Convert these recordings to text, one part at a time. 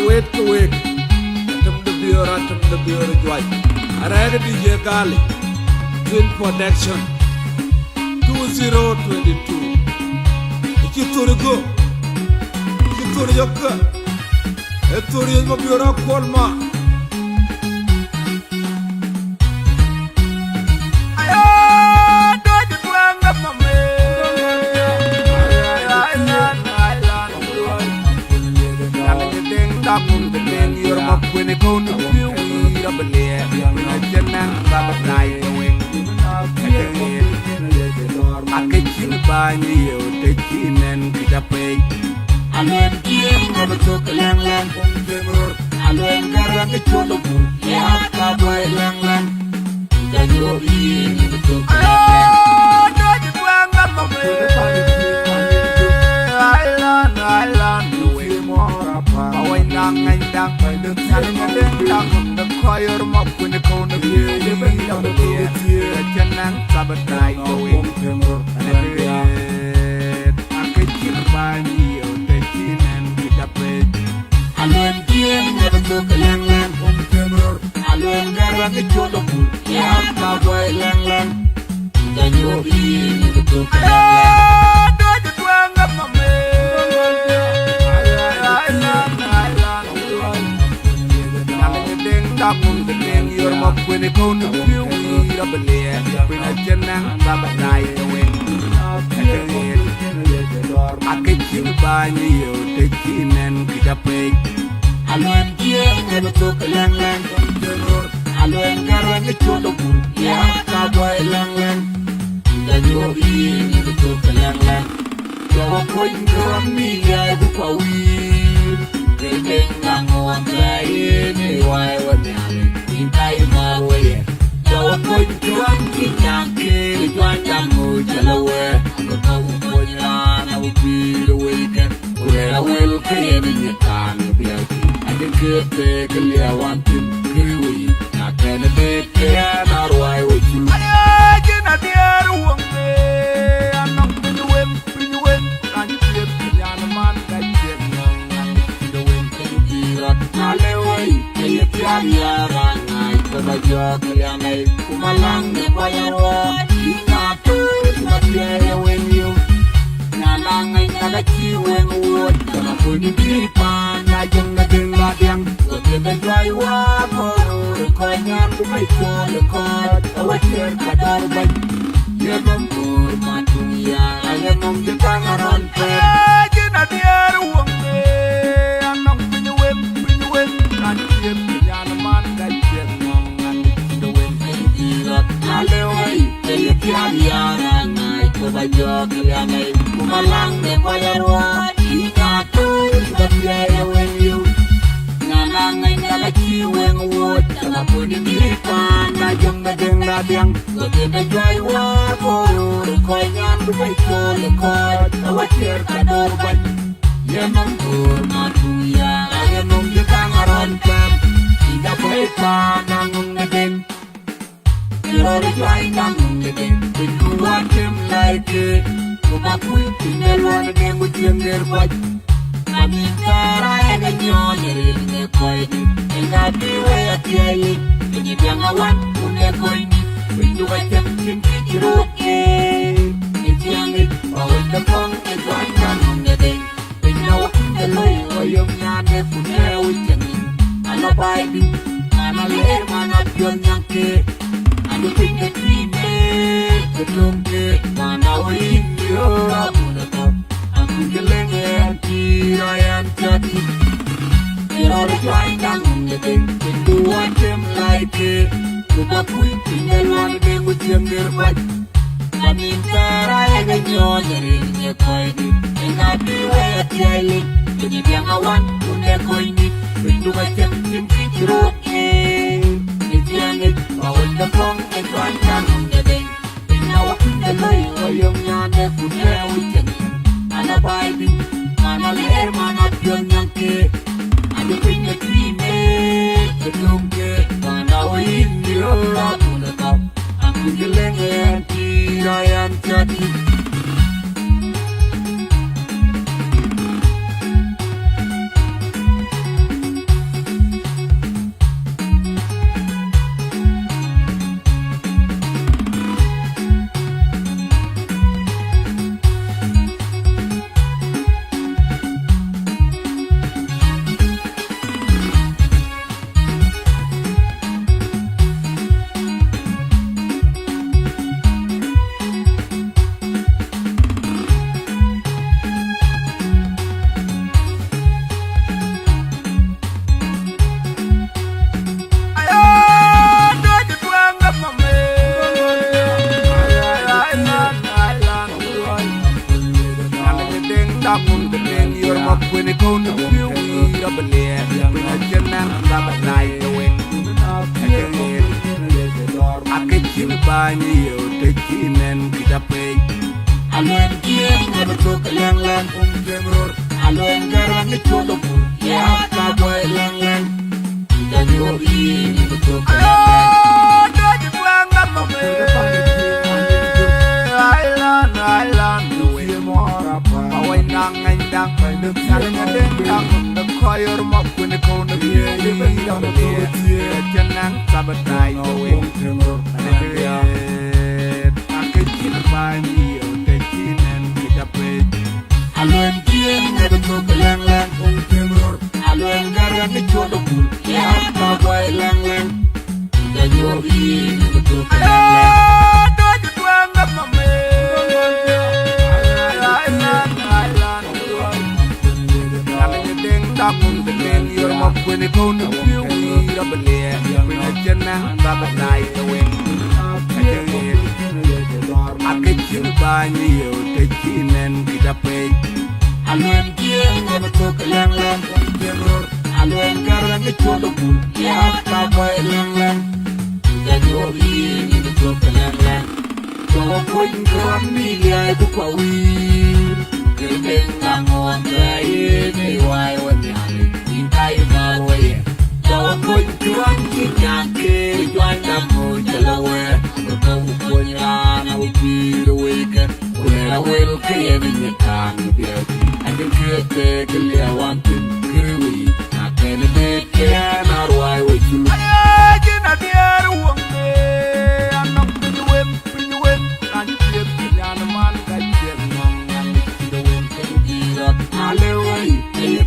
wait to wait. Atem the beer joy. I read DJ Gali. Twin Protection 2022. Ikiturigo. Ikituriyoka. Eturiyo mabiyora kolma. You're my queen, go to you. You're a lair. I cannot have a night away. I can buy you, take in and get a pay. I learned game, never took a lang from the road. I learned Garang Atieu, yeah, cowboy lang. Then you're in the took a lang. Ngang đang phải được sang lên đang hùng được khoai ở mọc quên được con được kia như bên trong được kia chân nắng ta bật lại tôi thêm rồi anh cái chiếc bài nhiều để chi nên người ta về anh lên kia nghe bên tôi cái lang không thêm rồi anh lên Garang Atieu được yeah ta quay lang ta nhiều đi được tôi cái lang đôi chút quang ngập mà you're my queen, go to you. You're a lair. When I can have a night away. I get you by you, take in and get a pay. I learned here, never took a lang from the road. I learned Garang Atieu, yeah, cowboy lang. Then you're in, never took a lang. You're a queen, you're a me, I do for weed. They think I'm on the anyway, what in time away. So I'm going to run to Yankee, join them who tell away. I'm going to go on, I will be the weekend. Where I will pay in your time to be a key. I can get take a little one to be. Not going to take care, not why would you? I cannot hear one day. I'm not going to win. Can't you get the young man that get the wind? Can you be like Nile? Can you be a Majok, Nile, Kumalang, the fire war. You not to not there when you Nalang, I got you when wood. Gonna put you deep on. I don't let them like them. Look at the dry water. The coin and the right for the cord. I was here, I don't like. You're from good, my two. I am on the tongue around. I cannot hear one day. I'm not going to win. Can't you get the young man that get Majok, Kumalang, the fire war. You got to play when you Nalang, I got you when wood. And I put in the pan. I jump the young. Look at the dry water. The coin and the right for the cord. I was here, I know, but you're not good, my two. I am on the tongue around them. In the paper, I'm on the bin. You're the dry down the bin. When you want him like it, go back with him and run again with him there, but I mean, I had a yawn in the quiet, and I'd be way at the alley. And you don't know what, when they're going, when you wake up, you think you're okay. It's young, or the phone is right down the day. When you know the lawyer, or you're not there for their weekend. I'm a baby, I'm a lame, I'm not your young kid. I'm a thing that we made, the room kid, man, I will eat you up on the top. I'm killing it, I am chatting. You're all trying down the thing, when you want them like it. To the point, you want them with them there, but I mean, I have a yawn in your coin, and I'll be way at the island. When you get a one, when they're going in, when you get them, you think you're okay. It's young, or when the phone is right down the thing. And now I'm the lawyer, or you're not there for their weekend. And a baby, man, I'll hear man up your young kid. And the thing that we made, the room kid, man, I will eat you up on the top. I'm killing it, I am chatting. ni kau na piu rabale pina jenang rabalai weng akechin bani yo tekinen kidape aluen kien ngabetuk leng leng jemror aluen garang atieu ya ka boy leng leng dan yo ini betul leng leng juang ngam Island we more apa awai nang ngang panduk saling adeng dang the choir mop when the corner here you bring down the here jenang sabatai we akechin bani yo tekinen kita pe aluen kien ngabetuk leng leng jemror aluen garang atieu ya ka boy leng leng dan yo ini betul leng leng juang ngam Tapun dengan your mop when it on the view rabale when a jenang rabalai weng akechin bani yo tekinen kidape aluen kien ngabetuk leng leng jemror aluen garang atieu ya ka boy leng leng dan yo ini betul leng leng so point from me ya tu pawi Kering ngamon gaya ni wai wanyari Intai mawe Jawa kunjuan kinyake Juan namu jalawe Berkau punya na upiru wekan Wera wel kaya minyakan biaki Adil kete keliawan tin kiri Nakene meke narwai wajulu Ayajin adiar uang me Anak pinyuem Nanti pinyaman kajian Alewai,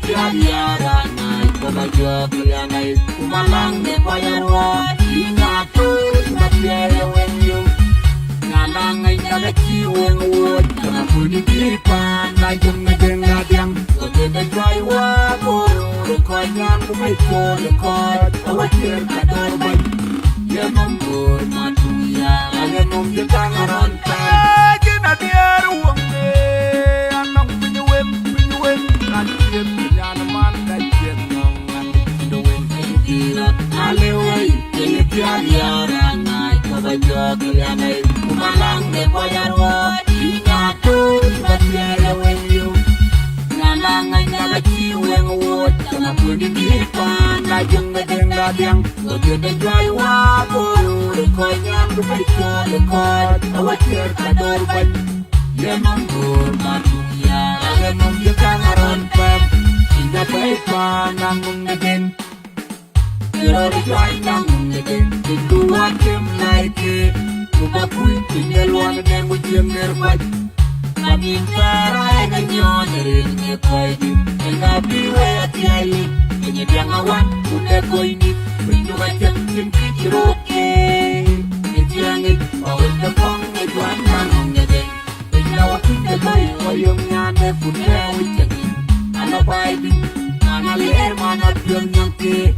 tiada nai, Majok nai, kumalang de payarwa, ingatur matiaya wenyu, ngalangai naga ciweng wot, kana puni kipan, najung ngedeng ngadang, kotebe jaiwa boro, koyan kumai kolekot, awakir kador bay, ya membur matuya, ya memjetang rontai, jina diar uang Alewai, tiada nai, Majok nai, kumalang de payarwa, ingatur matiaya wenyu, ngalangai naga ciweng wot, kana puni kipan, najung ngedeng ngadang, kotebe jaiwa boro, koyan kumai kolekot, awakir kador bay, ya membur matuya, ya memjetang rontai, indah paipan nanggung ngedeng. You're the right now, you want them like it. You got queen, you want them with your mirror fight. I mean, I can yawn in your fight. And I'll be where at the island. And you're young, I want to never in it. When you like them, you think you're okay. It's young, or in the fun, it's one man on the day. And now I think the boy, or young man, they put there with you. I'm a baby, I'm a little man up young kid.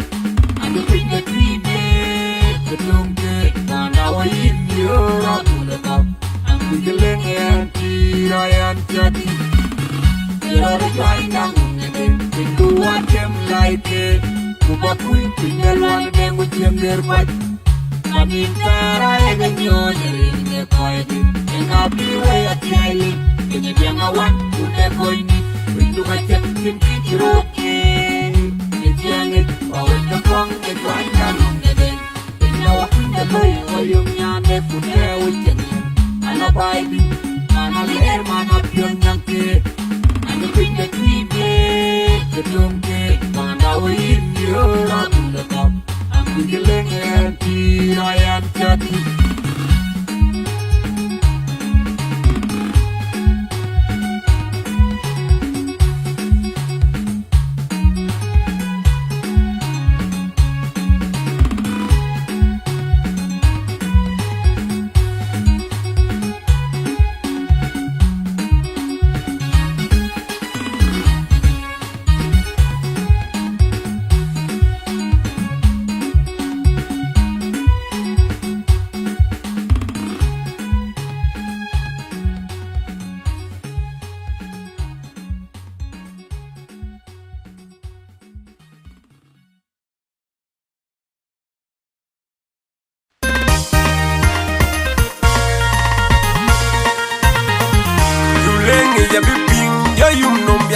The finger tree the bloom cake, and our in Europe to the top. I'm feeling empty, I am jetty. You're the right now, and do what them like it. To what we think, one of them with them their fight. I mean, I can yawn in the quiet, and I'll be way at the island. And if you're not one, to the coin, we do what them think you're okay. It's young, or in the funk, it's right now. The boy, or young man, they put there with you. And a baby, and a little man up young kid. And the thing that we made, the bloom cake, and our in Europe to the top. I'm feeling empty, I am jetty.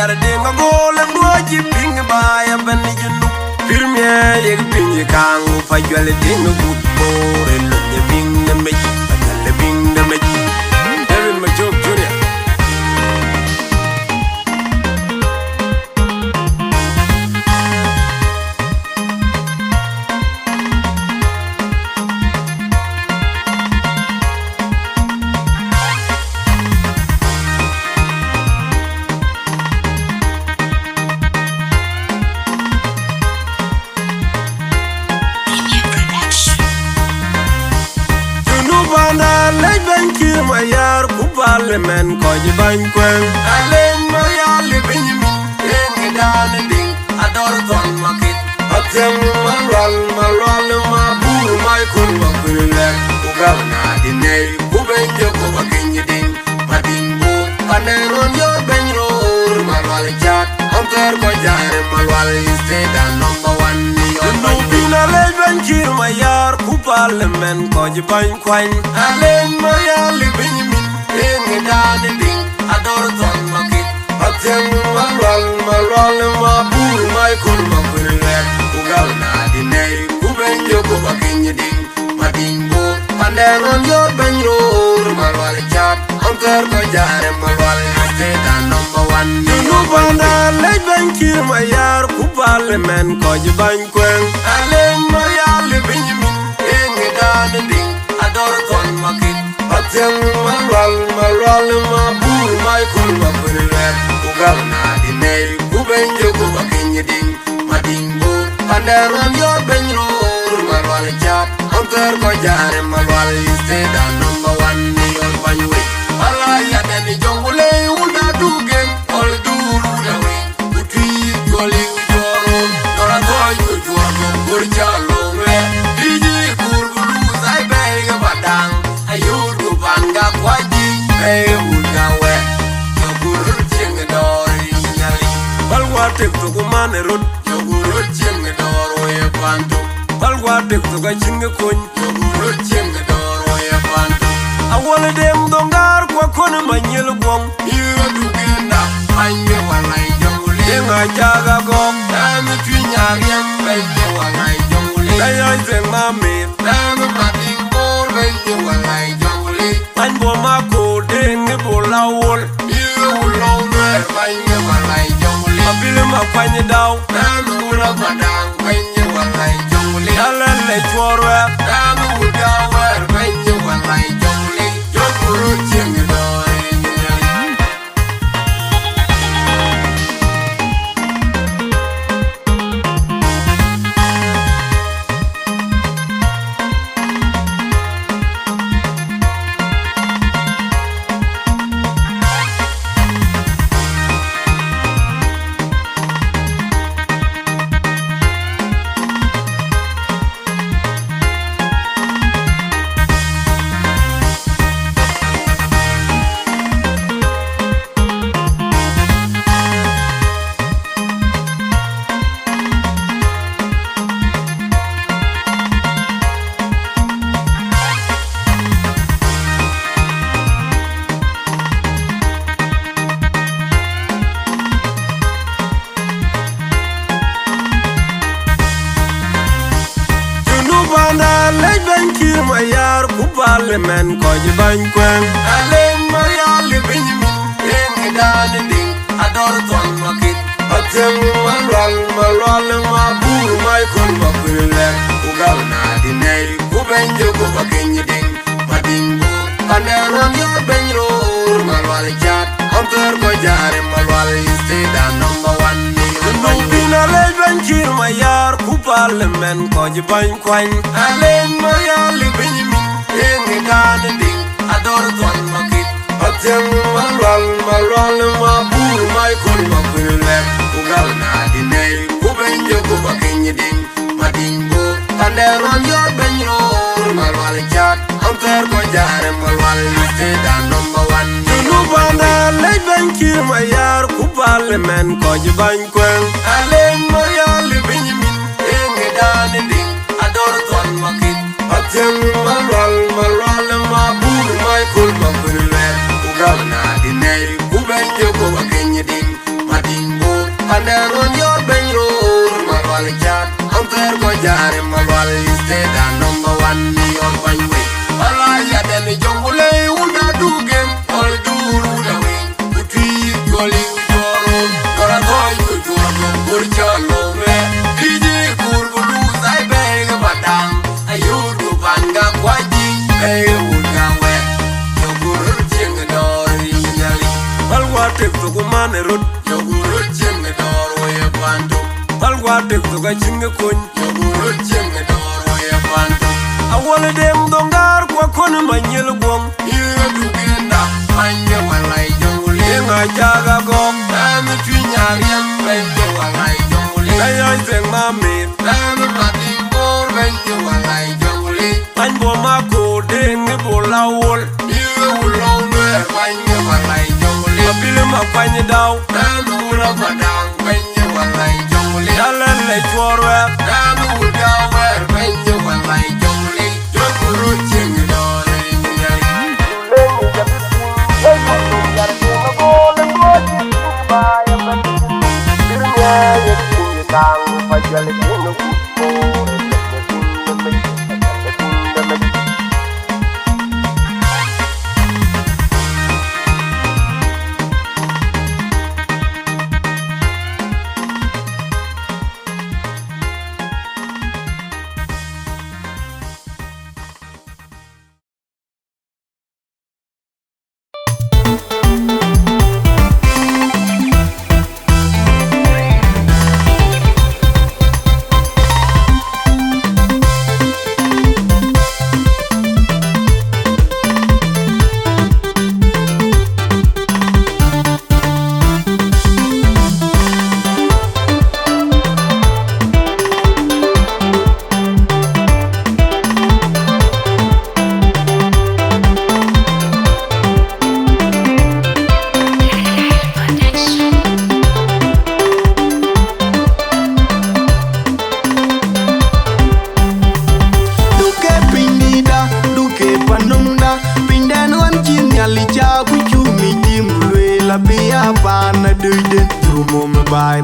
yar dinga gol ngoji ping baya ben jinu firme yeg ping kang fa jole dinga gut bore lu ne bing ne me le bing ne me David Majok Junior Mayar kubale men koji bankwen Alen mayali binyamin Engi dani ding Ador ton makit Atem malwal mabur May kun wakunilek Ugal na dinay Kubenjo kubakinyi ding Mading bu Paneron yor benyor Malwal chat Amter ko jare malwal Isteda number one Nubina lej bankir mayar kubale men koji bankwen Alen mayali binyamin Engi dani ding Ador ton makit Atem malwal mabur May kun wakunilek Ugal na dinay Kubenjo kubakinyi ding Mading bu Paneron yor benyor Malwal chat Amter ko jare malwal Isteda number one Nubana lej bankir mayar kubale men koji bankwen Alen mayali binyamin Engi dani ding Ador ton makit Atem malwal mabur May kun wakunilek Ugal na dinay Kubenjo kubakinyi ding Mading bu Paneron yor benyor Malwal chat Amter ko jare malwal Isteda number one Yor banywe Wala yadani jongule Una dugen Ol duru dawe Uti goli ujoro Nora toy ujoro Kurchalo me Diji kurbulu Zai bega badang Ayur kubanga kwaji Bega ulgawe Yogur cheng dori nyali Balwa tek to kumane rot Yogur cheng doro ye panto Balwa tek to ka chinge kony Yogur cheng doro ye panto Awole dem dongar kwa kone manyel gwong Iyo dugenda Manye walai jongule Yenga jaga gong Dami twinya riang Benye walai jongule Daya zeng mame Dami mating bor Benye walai jongule Manbo mako Dengi bola wol Iyo ulau mer Benye walai jongule Mabile makwanye daw Dami ula badang Benye walai jongule Yalele chorwe Dami udawer Benye walai jongule Yokuru chingi doi Mayar kubale men koji bankwen Alen mayali binyamin Engi dani ding Ador ton makit Atem malwal mabur May kun wakunilek Ugal na dinay Kubenjo kubakinyi ding Mading bu Paneron yor benyor Malwal chat Amter ko jare malwal Isteda number one Nubina lej bankir mayar kubale men koji bankwen Alen mayali binyamin Engi dani ding Ador ton makit Atem malwal mabur May kun wakunilek Ugal na dinay Kubenjo kubakinyi ding Mading bu Paneron yor benyor Malwal chat Amter ko jare malwal Isteda number one Nubana lej bankir mayar kubale men koji bankwen Alen mayali binyamin Engi dani ding Ador ton makit Atem malwal mabur May kun wakunilek Ugal na dinay Kubenjo kubakinyi ding Mading to kuman rut yo gurut jeng doro ye pandu palwa tek to ga jinga kun yo gurut jeng doro ye pandu awole dem dongar kwa kon manyel gom ye dugenda manye walai jongule nga jaga gom am twinyariam bente walai jongule ayoy teng mami am matin bor bente walai jongule anbo mako deng bolawol ye ulone manye walai jongule apile mapanye daw am ula padang bente walai jongule dalale chorwa am udawe bente walai jongule jokuru jeng dore nyai lengi jabitin ay ko yar jeng gol ngoj baay man dirnya yetti tang fajal jeng ko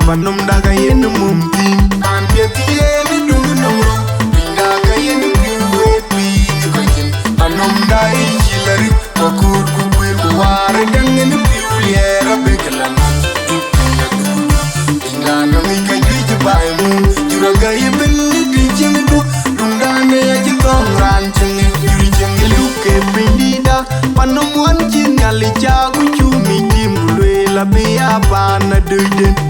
Panum daga yen mum tin an peti yen dung nongro pinda ga yen piwe pi kajin panum dai chilari kokur kuir war dangen piuliera bekelan pinda nami ka juj bai mu juraga yeben di jengdu dung dane ya jitong ran cenge juri jenge luke pindida panum wan jin ngali jagu chumi timlwe la biya pana duden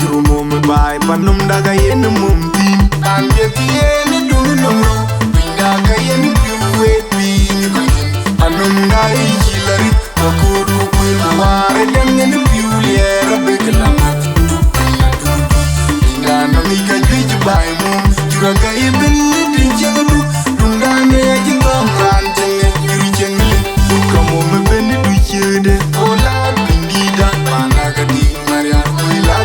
Bye, panum daga yen mum tin an peti yen dung nongro pinda ga yen piwe pi kajin panum dai chilari kokur kuir war dangen piuliera bekelan pinda nami ka juj bai mu juraga yeben di jengdu dung dane ya jitong ran cenge juri jenge kamo me ben du chede ola pindida pana ga di maria oila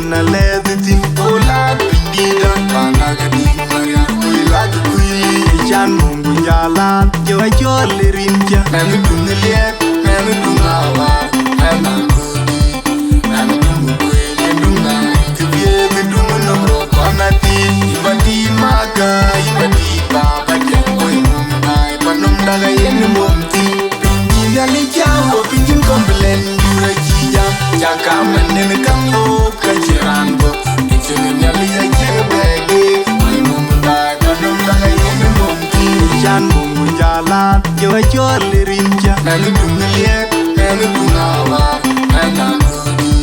na levitin ola pindida pana ga di maria oila kuili chan mungu jala jo chole rinja nanu dungle nanu dungawa nanu kudi nanu dungu kuili dunga kubye dungu nomro kona tin ibati maga ibati baba jengoi mumbai panum daga yen mumti pindida li jawo pinjim kombelen dura jija jaka menen kango kajirango itini nyali ya jebege mai mumbai panum daga yen mumti chan mungu jala jo chole rinja nanu dungle nanu dungawa nanu kudi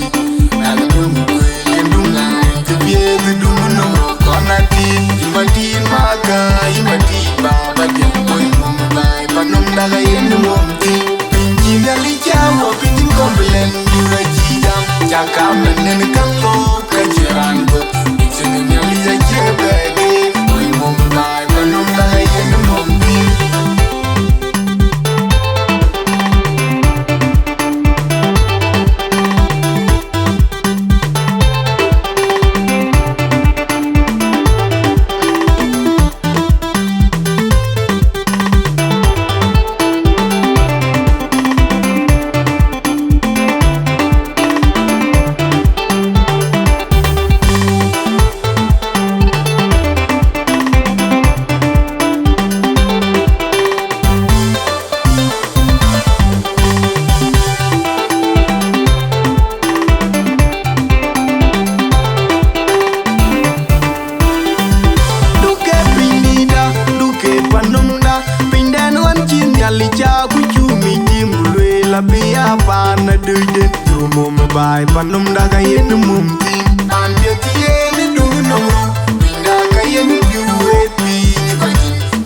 nanu dungu kuili dunga kubye dungu nomro kona tin ibati maga ibati baba jengoi mumbai panum daga yen mumti pinjingali jawo pinjin kombelen dura jija jaka menen kango kajirango itini nyali ya jebege mai mumbai panum daga yen mumti la biya pana duden mum bai panum daga yen mum tin an pia tiene du no pinda ka yen piue pi ko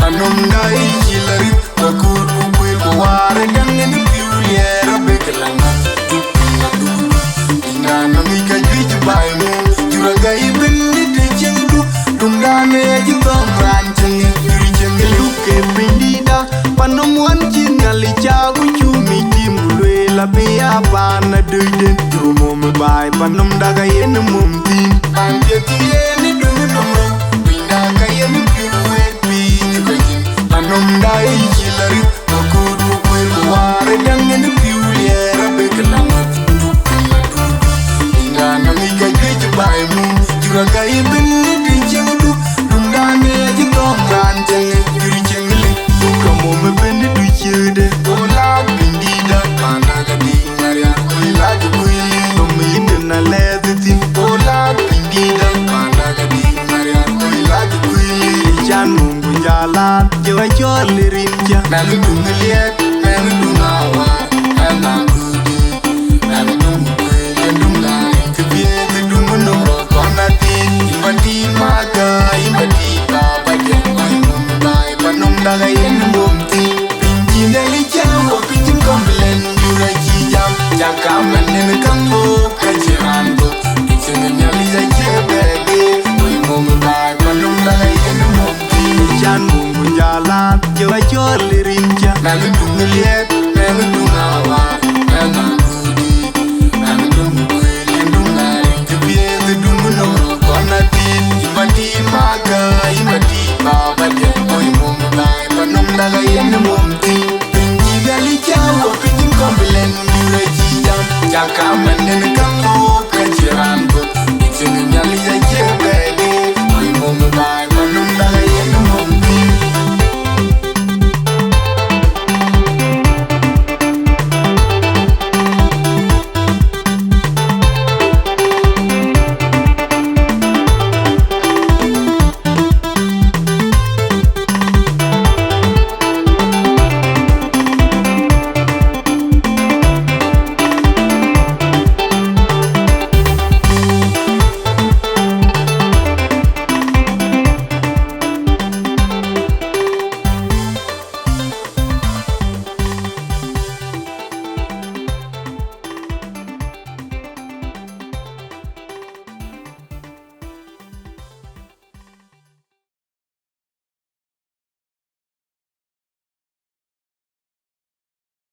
panum dai chilari ko kur ku kwel ko ware gangen piulie rabe kelanga du pinda no mi ka gij bai mu jura ga ibn de chendu dungane ji tom ran chenge juri chenge luke pindida panum wan chingali cha ku chumi timulwe la bia pana duiden mum bai panum daga yen mum tin an pia tiene du no pinda ka yen piue pi ko panum dai chilari ko kur ku kwel ko ware gangen piulie rabe kelanga du pinda no mi ka gij bai mu jura ga ibn de chendu dungane ji tom ran chenge juri chenge ko mum ben du chede ola pindida pana ga di maria oila ju kuili no mi na leviti ola pindida pana ga di maria oila ju kuili chan mungu jala je wa chole rinja na lu liet na lu nawa na kudi na lu kuili ndunga kibie du no kona tin imati maga imati baba je mum bai panum daga yen mum tin pinjineli jawo pinjin komblen jura jijam jakamen ne kambo kajirango pinjineli ja chebege mum bai panum daga yen mum tin chan mungu jala je wa chole rinja na lu liet na lu nawa na kudi na lu kuili ndunga kibie du no kona tin imati maga imati baba je mum bai panum daga yen mum tin pinjineli jawo pinjin komblen jura jijam jakamen